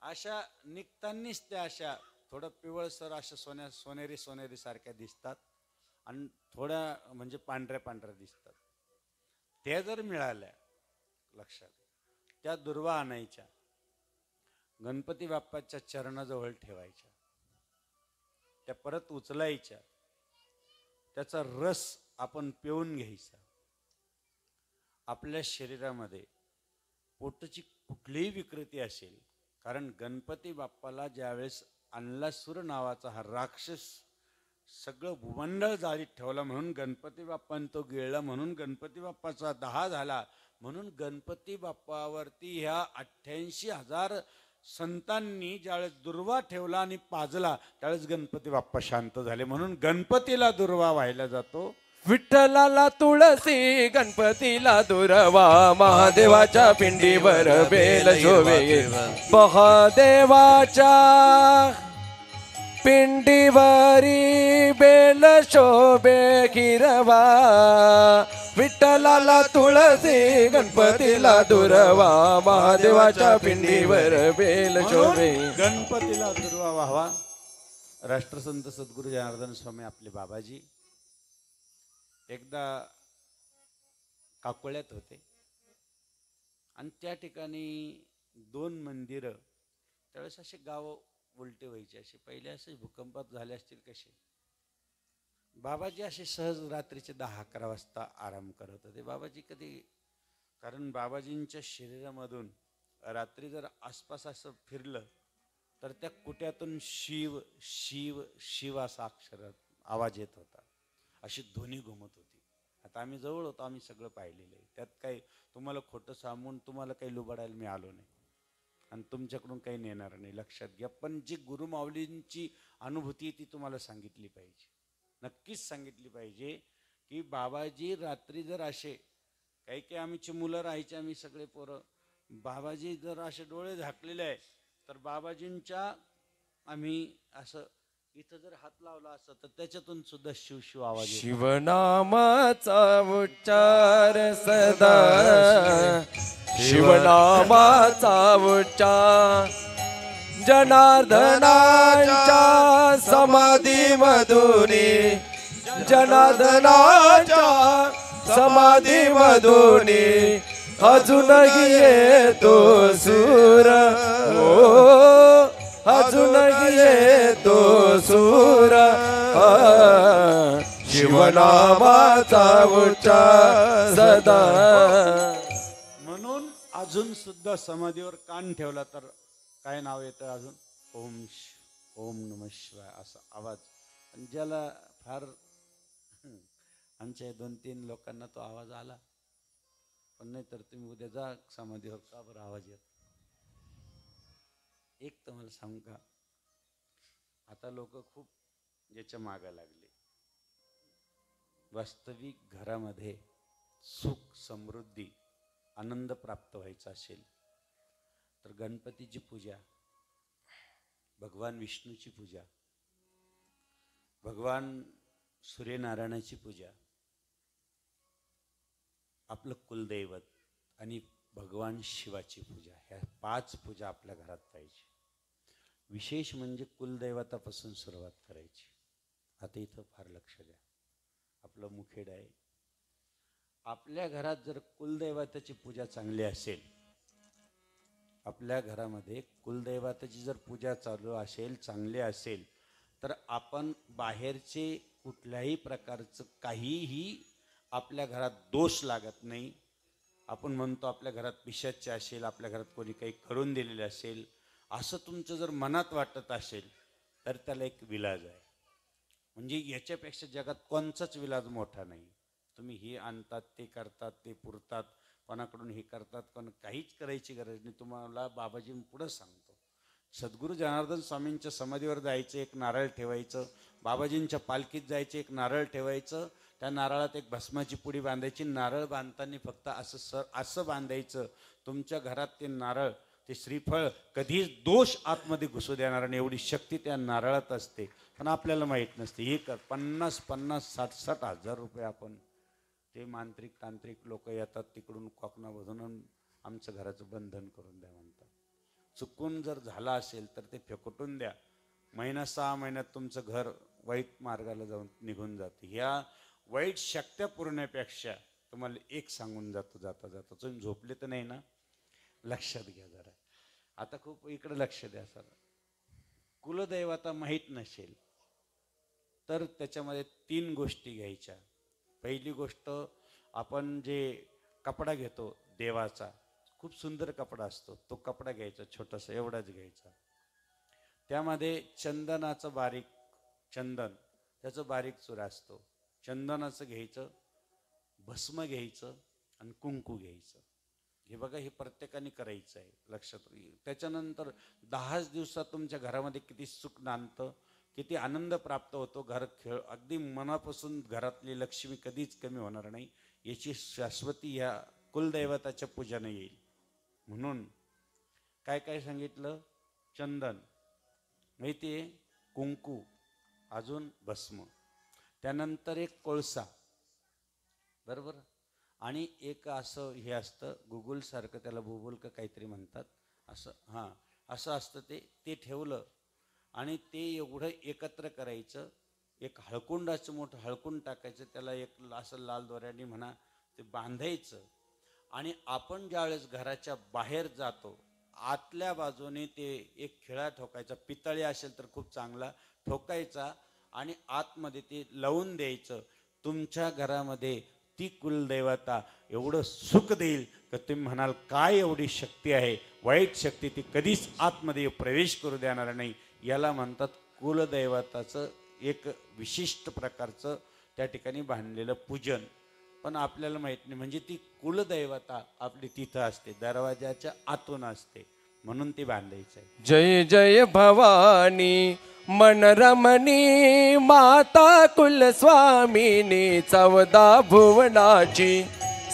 अशा निघतानीच त्या अशा थोडं पिवळसर अशा सोनेरी सारख्या दिसतात आणि थोड्या म्हणजे पांढऱ्या दिसतात. त्या जर मिळाल्या लक्षात, त्या दुर्वा आणायच्या, गणपती बाप्पाच्या चरणाजवळ ठेवायच्या, त्या परत उचलायच्या, त्याचा रस आपण पिऊन घ्यायचा. आपल्या शरीरामध्ये पोटाची कुठलीही विकृती असेल, कारण गणपती बाप्पाला ज्यावेळेस अन्लासूर नावाचा हा राक्षस सगळं भूमंडळ जाळीत ठेवला, म्हणून गणपती बाप्पाने तो गिळला, म्हणून गणपती बाप्पाचा दहा झाला. म्हणून गणपती बाप्पावरती ह्या 88,000 संतांनी ज्यावेळेस दुर्वा ठेवला आणि पाजला त्यावेळेस गणपती बाप्पा शांत झाले. म्हणून गणपतीला दुर्वा व्हायला जातो.
विठ्ठलाला तुळसी गणपतीला दुर्वा. महादेवाच्या पिंडीवर बेल शोभे. महादेवाच्या पिंडीवरी बेल शोभे हिरवा. विठ्ठलाला तुळसी गणपतीला दुर्वा. महादेवाच्या पिंडीवर बेल शोभे.
गणपतीला दुर्वा व्हावा. राष्ट्रसंत सद्गुरू जनार्दन स्वामी आपले बाबाजी एकदा काकोळ्यात होते आणि त्या ठिकाणी 2 मंदिरं, त्यावेळेस असे गाव उलटे व्हायचे. असे पहिले असे भूकंपात झाले असतील कसे. बाबाजी असे सहज रात्रीचे 10-11 वाजता आराम करत होते. बाबाजी कधी, कारण बाबाजींच्या शरीरामधून रात्री जर आसपास असं फिरलं तर त्या कुट्यातून शिव शिव शिव असा अक्षरात आवाज येत होता, अशी ध्वनी घुमत होती. आता आम्ही जवळ होतो, आम्ही सगळं पाहिलेलं आहे. त्यात काही तुम्हाला खोटं सांगून तुम्हाला काही लुबाडायला मी आलो नाही.
आणि तुमच्याकडून काही नेणार नाही, लक्षात घ्या. पण जी गुरुमाऊलींची अनुभूती आहे ती तुम्हाला सांगितली पाहिजे, नक्कीच सांगितली पाहिजे. की बाबाजी रात्री जर असे काही काही आमची मुलं राहायची, आम्ही सगळे पोरं, बाबाजी जर असे डोळे झाकलेले आहे तर बाबाजींच्या आम्ही असं इथं जर हात लावला असता तर त्याच्यातून सुद्धा शिव शिव आवाज येतो.
शिवनामाचा उच्चार सदा, शिवनामाचा उच्चार जनार्दनाच्या समाधी मधुनी, जनार्दनाच्या समाधी मधुनी अजूनही येतो सूर, ओ अजूनही येतो सूर. शिवनामाचा उच्चार सदा.
म्हणून अजून सुद्धा समाधीवर कान ठेवला तर काय नाव येतं अजून? ओम नमः शिवाय असा आवाज. आणि ज्याला फार आमच्या 2-3 लोकांना तो आवाज आला, पण नाही तर तुम्ही उद्या जा समाधीवर, का बरं आवाज येत. एक तर मला सांगू का, आता लोक खूप याच्या मागा लागले. वास्तविक घरामध्ये सुख, समृद्धी, आनंद प्राप्त व्हायचा असेल तर गणपतीची पूजा, भगवान विष्णूची पूजा, भगवान सूर्यनारायणाची पूजा, आपलं कुलदैवत आणि भगवान शिवाची पूजा, ह्या 5 पूजा आपल्या घरात पाहिजे. विशेष म्हणजे कुलदैवतापासून सुरुवात करायची. आता इथं फार लक्ष द्या, आपलं मुखेड आहे. आपल्या घरात जर कुलदैवताची पूजा चांगली असेल, आपल्या घरामध्ये कुलदैवताची जर पूजा चालू असेल, चांगली असेल, तर आपण बाहेरचे कुठल्याही प्रकारचं काहीही आपल्या घरात दोष लागत नाही. आपण म्हणतो आपल्या घरात पिशाच्य असेल, आपल्या घरात कोणी काही करून दिलेले असेल, असं तुमचं जर मनात वाटत असेल तर त्याला एक विलाज आहे. म्हणजे याच्यापेक्षा जगात कोणचाच विलाज मोठा नाही. तुम्ही हे आणतात, ते करतात, ते पुरतात, कोणाकडून हे करतात, पण काहीच करायची गरज नाही. तुम्हाला बाबाजी पुढं सांगतो, सद्गुरू जनार्दन स्वामींच्या समाधीवर जायचं, एक नारळ ठेवायचं, बाबाजींच्या पालखीत जायचं, एक नारळ ठेवायचं, त्या नारळात एक भस्माची पुडी बांधायची. नारळ बांधताना फक्त असं बांधायचं, तुमच्या घरात ते नारळ, ते श्रीफळ कधीच दोष आतमध्ये घुसू देणार नाही, एवढी शक्ती त्या नारळात असते. पण आपल्याला माहीत नसते. हे 50-50, 60-60 हजार रुपये आपण, ते मांत्रिक तांत्रिक लोक येतात तिकडून कोकणामधून, आमचं घराचं बंधन करून द्या म्हणतात. चुकून जर झाला असेल तर ते फेकटून द्या. 1-6 महिन्यात तुमचं घर वाईट मार्गाला जाऊन निघून जाते. ह्या वाईट शक्त्या पुरण्यापेक्षा तुम्हाला एक सांगून जातो जाता जाता, तुम्ही झोपले तर नाही ना, लक्षात घ्या जरा. आता खूप इकडे लक्ष द्या सर. कुलदैवता माहीत नसेल तर त्याच्यामध्ये 3 गोष्टी घ्यायच्या. पहिली गोष्ट, आपण जे कपडा घेतो देवाचा, खूप सुंदर कपडा असतो, तो कपडा घ्यायचा, छोटासा एवढाच घ्यायचा. त्यामध्ये चंदनाचं बारीक चंदन, त्याचं बारीक चुरा असतो, चंदनाचं घ्यायचं, भस्म घ्यायचं आणि कुंकू घ्यायचं. हे बघा, हे प्रत्येकाने करायचं आहे, लक्षात. त्याच्यानंतर 10 दिवसात तुमच्या घरामध्ये किती सुख नांदतं, किती आनंद प्राप्त होतो. घर खेळ अगदी मनापासून, घरातली लक्ष्मी कधीच कमी होणार नाही, याची शाश्वती ह्या कुलदैवताच्या पूजेने येईल. म्हणून काय काय सांगितलं? चंदन माहिती आहे, कुंकू, अजून भस्म, त्यानंतर एक कोळसा, बरोबर, आणि एक असं हे असतं गुगुल सारखं, त्याला भूगोल का काहीतरी म्हणतात, असं, हां असं असतं ते ठेवलं आणि ते एवढं एकत्र करायचं. एक हळकुंडाचं मोठं हळकुंड टाकायचं, त्याला एक असं लाल दोऱ्याने म्हणा ते बांधायचं. आणि आपण ज्यावेळेस घराच्या बाहेर जातो, आतल्या बाजूने ते एक खिळा ठोकायचा, पितळी असेल तर खूप चांगला ठोकायचा आणि आतमध्ये ते लावून द्यायचं. तुमच्या घरामध्ये ती कुलदैवता एवढं सुख देईल की तुम्ही म्हणाल काय एवढी शक्ती आहे, वाईट शक्ती ती कधीच आतमध्ये प्रवेश करू देणार नाही. याला म्हणतात कुलदैवताचं एक विशिष्ट प्रकारचं त्या ठिकाणी बांधलेलं पूजन. पण आपल्याला माहीत नाही, म्हणजे ती कुलदैवता आपली तिथं असते, दरवाजाच्या आतून असते.
म्हणून ते बांधायचं आहे.
जय जय भवानी मनरमणी माता कुलस्वामिनी 14 भुवनाची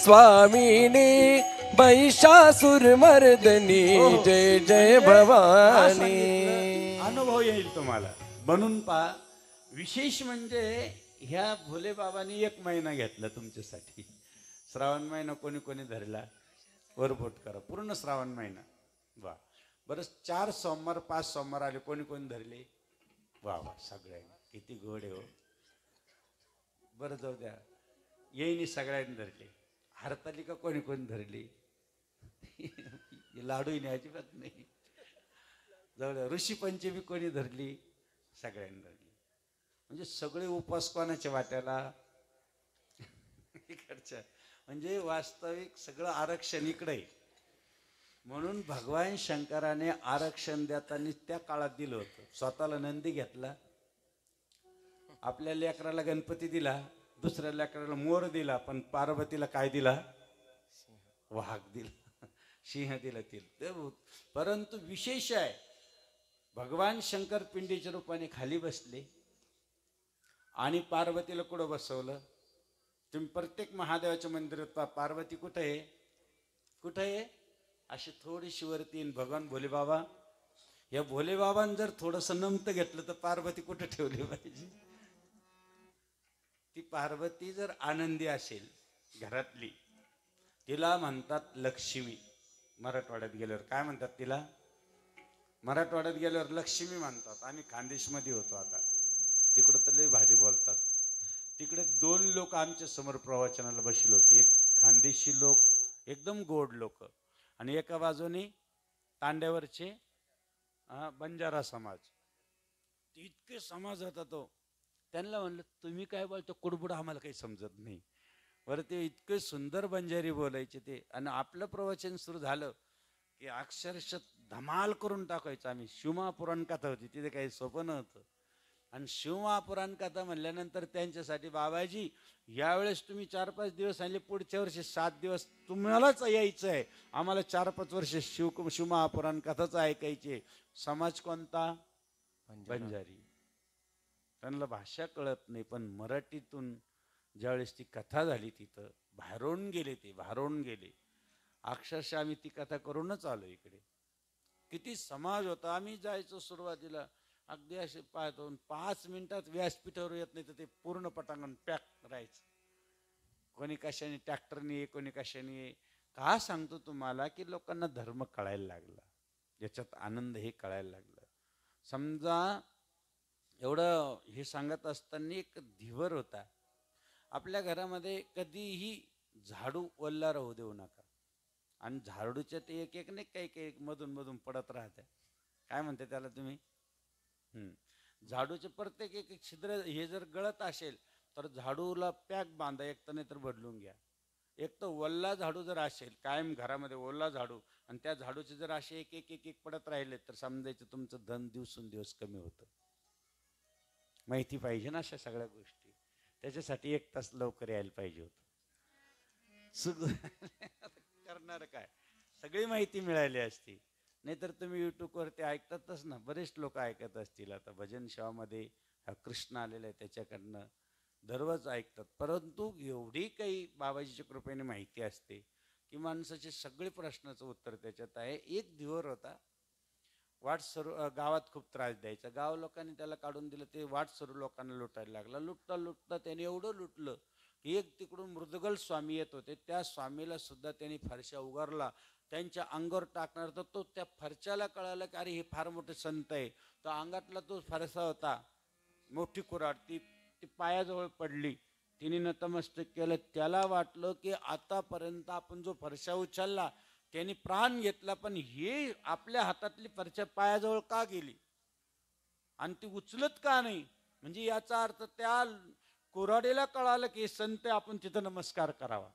स्वामिनी महिषासुरमर्दिनी जय जय भवानी.
अनुभव येईल तुम्हाला. म्हणून पहा, विशेष म्हणजे ह्या भोले बाबांनी 1 महिना घेतला तुमच्यासाठी. श्रावण महिना कोणी कोणी धरला वरबोट करा, पूर्ण श्रावण महिना. वा बरं, 4 सोमवार 5 सोमवार आले, कोणी कोणी धरले? वा वा, सगळ्यांनी किती गोड आहे हो. बरं जाऊ द्या, येईनी सगळ्यांनी धरले. हरतालिका कोणी कोणी धरली? लाडू अजिबात नाही. जाऊ द्या, ऋषी पंचमी कोणी धरली? सगळ्यांनी धरली. म्हणजे सगळे उपवास कोणाच्या वाट्याला? इकडच्या. म्हणजे वास्तविक सगळं आरक्षण इकडे आहे. म्हणून भगवान शंकराने आरक्षण देताना त्या काळात दिलं होतं. स्वतःला नंदी घेतला, आपल्या लेकराला गणपती दिला, दुसऱ्या लेकराला मोर दिला, पण पार्वतीला काय दिला? वाघ दिला, सिंह दिला तिला. परंतु विशेष आहे, भगवान शंकर पिंडीच्या रूपाने खाली बसले आणि पार्वतीला कुठं बसवलं? तुम्ही प्रत्येक महादेवाच्या मंदिरात पार्वती कुठे आहे? कुठे आहे? अशी थोडीशी वरती. भगवान भोले बाबा, या भोले बाबांनी जर थोडंसं नमतं घेतलं तर पार्वती कुठे ठेवली पाहिजे? ती पार्वती जर आनंदी असेल घरातली, तिला म्हणतात लक्ष्मी. मराठवाड्यात गेल्यावर काय म्हणतात तिला? मराठवाड्यात गेल्यावर लक्ष्मी म्हणतात. आम्ही खानदेशमध्ये होतो आता, तिकडं तर लय भारी बोलतात. तिकडे 2 लोक आमच्या समोर प्रवचनाला बसले होते. एक खानदेशी लोक, एकदम गोड लोक, आणि एका बाजूने तांड्यावरचे बंजारा समाज. इतके समाज होता तो. त्यांना म्हणलं, तुम्ही काय बोलतो कुडबुड, आम्हाला काही समजत नाही. बरं, ते इतके सुंदर बंजारी बोलायचे ते. आणि आपलं प्रवचन सुरू झालं की अक्षरशः धमाल करून टाकायचं. आम्ही शिवमहापुराण कथा होती, तिथे काही सोपं नव्हतं. आणि शिवमहापुराण कथा म्हणल्यानंतर त्यांच्यासाठी, बाबाजी यावेळेस तुम्ही 4-5 दिवस आणले, पुढच्या वर्षी 7 दिवस तुम्हालाच यायचं आहे, आम्हाला 4-5 वर्ष शिवमहापुराण कथाच ऐकायचे. समाज कोणता? बंजारी. त्यांना भाषा कळत नाही, पण मराठीतून ज्यावेळेस ती कथा झाली तिथं भारून गेले. ते भारून गेले अक्षरशः. आम्ही ती कथा करूनच आलो इकडे. किती समाज होता. आम्ही जायचो सुरुवातीला, अगदी असे पाहतो 5 मिनिटात व्यासपीठावर येत नाही तर ते पूर्ण पटांगण पॅक राहायचं. कोणी कशाने ट्रॅक्टरने, कोणी कशाने. का सांगतो तुम्हाला की लोकांना धर्म कळायला लागला, याच्यात आनंद हे कळायला लागलं. समजा एवढं हे सांगत असताना एक धीवर होता. आपल्या घरामध्ये कधीही झाडू वल्ला राहू देऊ नका. आणि झाडूच्या ते एक एक नाही, काही काही मधून मधून पडत राहते. काय म्हणते त्याला तुम्ही? झाडूचे प्रत्येक एक छिद्र हे जर गळत असेल तर झाडूला पॅक बांधा, एक तर नाही तर बदलून घ्या. एक तर वल्ला झाडू जर असेल, कायम घरामध्ये ओला झाडू, आणि त्या झाडूचे जर असे एक एक एक एक पडत राहिले तर समजायचं तुमचं धन दिवसेंदिवस कमी होतं. माहिती पाहिजे ना अशा सगळ्या गोष्टी. त्याच्यासाठी 1 तास लवकर यायला पाहिजे होतं. करणार काय, सगळी माहिती मिळाली असती. नाहीतर तुम्ही यूट्यूबवरती ऐकतातच ना, बरेच लोक ऐकत असतील. आता भजन सेवामध्ये कृष्ण आलेला आहे, त्याच्याकडनं दररोज ऐकतात. परंतु एवढी काही बाबाजीच्या कृपेने माहिती असते की माणसाचे सगळे प्रश्नाचं उत्तर त्याच्यात आहे. एक धीवर होता, वाट सरू गावात खूप त्रास द्यायचा. गाव लोकांनी त्याला काढून दिलं. ते वाट सरू लोकांना लुटायला लागला. लुटता लुटता त्याने एवढं लुटलं की एक तिकडून मृदगल स्वामी येत होते, त्या स्वामीला सुद्धा त्यांनी फरशा उगारला. त्यांच्या अंगावर टाकणार तर तो त्या फरशाला कळालं की अरे हे फार मोठे संत आहे. तो अंगातला तो फरसा होता, मोठी कुऱ्हाड, ती पायाजवळ पडली. तिने नतमस्तक केलं. त्याला वाटलं की आतापर्यंत आपण जो फरशा उचलला त्यांनी प्राण घेतला, पण हे आपल्या हातातली फरशा पायाजवळ का गेली आणि ती उचलत का नाही? म्हणजे याचा अर्थ त्या कुऱ्हाडीला कळालं की संत, आपण तिथं नमस्कार करावा.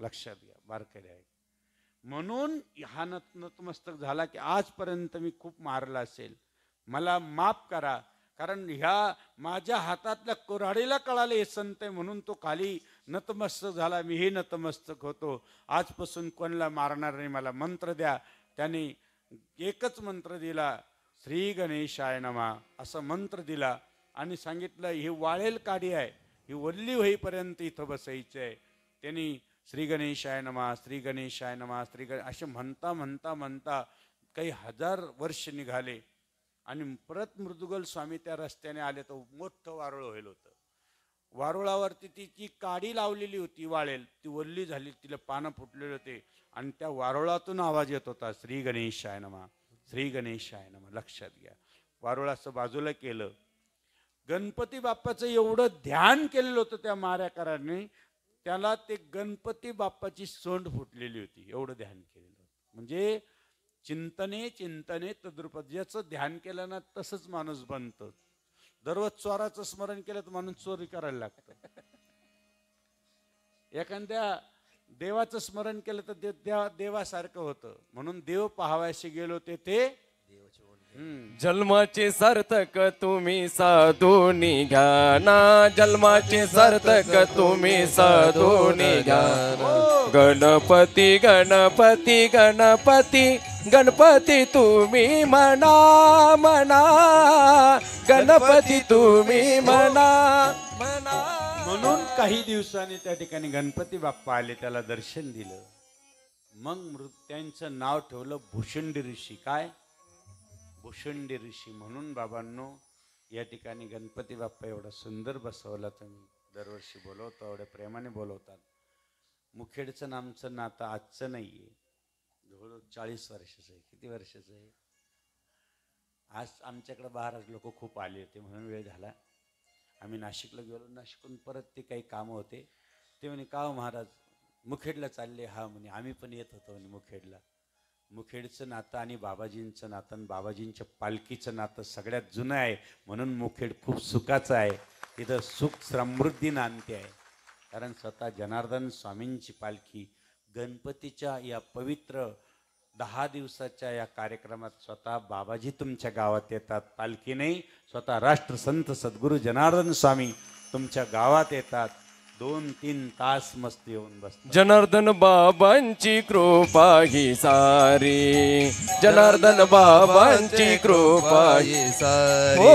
लक्षात घ्या बारकाई आहे. म्हणून हा नतमस्तक झाला की आजपर्यंत मी खूप मारला असेल, मला माफ करा. कारण ह्या माझ्या हातातल्या कुऱ्हाडीला कळाले हे संत आहे, म्हणून तो खाली नतमस्तक झाला. मी हे नतमस्तक होतो. आजपासून कोणाला मारणार नाही, मला मंत्र द्या. त्याने एकच मंत्र दिला, श्री गणेशाय नमा असा मंत्र दिला आणि सांगितलं ही वाळेल काडी आहे, ही वल्ली होईपर्यंत इथं बसायचं आहे. त्यांनी श्री गणेशाय नमा, श्री गणेशाय नमा, असे म्हणता म्हणता म्हणता काही 1000 वर्ष निघाले आणि परत मृदुगल स्वामी त्या रस्त्याने आले तर मोठं वारुळ होईल होतं. वारुळावरती ती काडी लावलेली होती वाळेल, ती वल्ली झाली, तिला पानं फुटलेले होते आणि त्या वारुळातून आवाज येत होता, श्री गणेशाय नमा, श्री गणेशाय नमा. लक्षात घ्या, वारुळाचं बाजूला केलं. गणपती बाप्पाचं एवढं ध्यान केलेलं होतं त्या माऱ्याकरांनी, त्याला ते गणपती बाप्पाची सोंड फुटलेली होती, एवढं ध्यान केलेलं होतं. म्हणजे चिंतने चिंतने तद्रुपद, ज्याचं ध्यान केलं ना तसंच माणूस बनतो. दररोज चोराचं स्मरण केलं तर माणूस चोरी करायला लागतं. एखाद्या देवाचं स्मरण केलं तर देवासारखं होतं. म्हणून देव पाहावायचे गेलो ते
जन्माचे सार्थक तुम्ही साधून घ्या ना, जन्माचे सार्थक तुम्ही साधून घ्या. गणपती गणपती गणपती गणपती तुम्ही म्हणा म्हणा, गणपती तुम्ही म्हणा म्हणा.
म्हणून काही दिवसांनी त्या ठिकाणी गणपती बाप्पा आले, त्याला दर्शन दिलं. मग त्यांचं नाव ठेवलं भुषंडी ऋषी. काय? भुषंडी ऋषी. म्हणून बाबांनो, या ठिकाणी गणपती बाप्पा एवढा सुंदर बसवला. तुम्ही दरवर्षी बोलवता, एवढ्या प्रेमाने बोलवतात. मुखेडचं नामचं नातं आजचं नाहीये, जवळ 40 वर्षाचं आहे. किती वर्षाचं आहे? आज आमच्याकडे महाराज लोक खूप आले होते म्हणून वेळ झाला. आम्ही नाशिकला गेलो, नाशिकहून परत ते काही कामं होते. ते म्हणे का महाराज मुखेडला चालले? हा म्हणे आम्ही पण येत होतो म्हणे मुखेडला. मुखेडचं नातं आणि बाबाजींचं नातं आणि बाबाजींच्या पालखीचं नातं सगळ्यात जुनं आहे. म्हणून मुखेड खूप सुखाचं आहे. तिथं सुख समृद्धी नांदते आहे. कारण स्वतः जनार्दन स्वामींची पालखी गणपतीच्या या पवित्र 10 दिवसाच्या या कार्यक्रमात स्वतः बाबाजी तुमच्या गावात येतात. पालखी नाही, स्वतः राष्ट्रसंत सद्गुरू जनार्दन स्वामी तुमच्या गावात येतात. 2-3 तास मस्त येऊन बसतात.
जनार्दन बाबांची कृपा ही सारी, जनार्दन बाबांची कृपा ही
सारी.
हो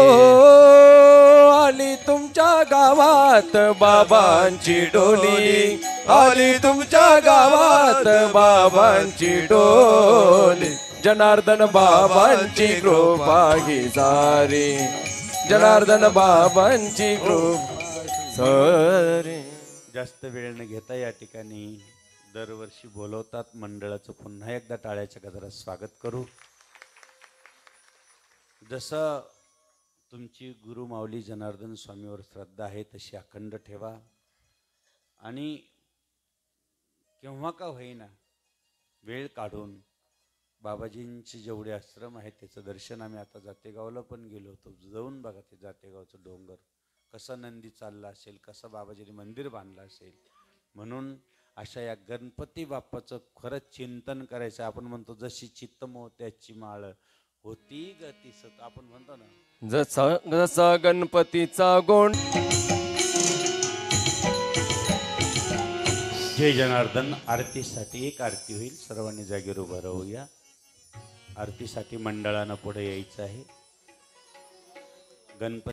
आली तुमच्या गावात बाबांची डोली, आली तुमच्या गावात बाबांची डोली. जनार्दन बाबांची कृपा ही सारी, जनार्दन बाबांची कृपा सारी.
जास्त वेळ न घेता या ठिकाणी दरवर्षी बोलवतात मंडळाचं पुन्हा एकदा टाळ्याच्या गजरात स्वागत करू. जसं तुमची गुरु माऊली जनार्दन स्वामीवर श्रद्धा आहे तशी अखंड ठेवा. आणि केव्हा का होईना वेळ काढून बाबाजींचे जेवढे आश्रम आहेत त्याचं दर्शन, आम्ही आता जातेगावला पण गेलो होतो, जाऊन बघा ते जातेगावचं डोंगर कसा नंदी चालला असेल, कसं बाबाजीने मंदिर बांधलं असेल. म्हणून अशा या गणपती बाप्पाचं खरंच चिंतन करायचं. आपण म्हणतो जशी चित्त मोत्याची माळ होती गती सत, आपण म्हणतो ना,
जसा जसा गणपतीचा गोंड.
जय जनार्दन. आरतीसाठी एक आरती होईल, सर्वांनी जागेवर उभं राहूया. आरतीसाठी मंडळानं पुढे यायचं आहे. गणपती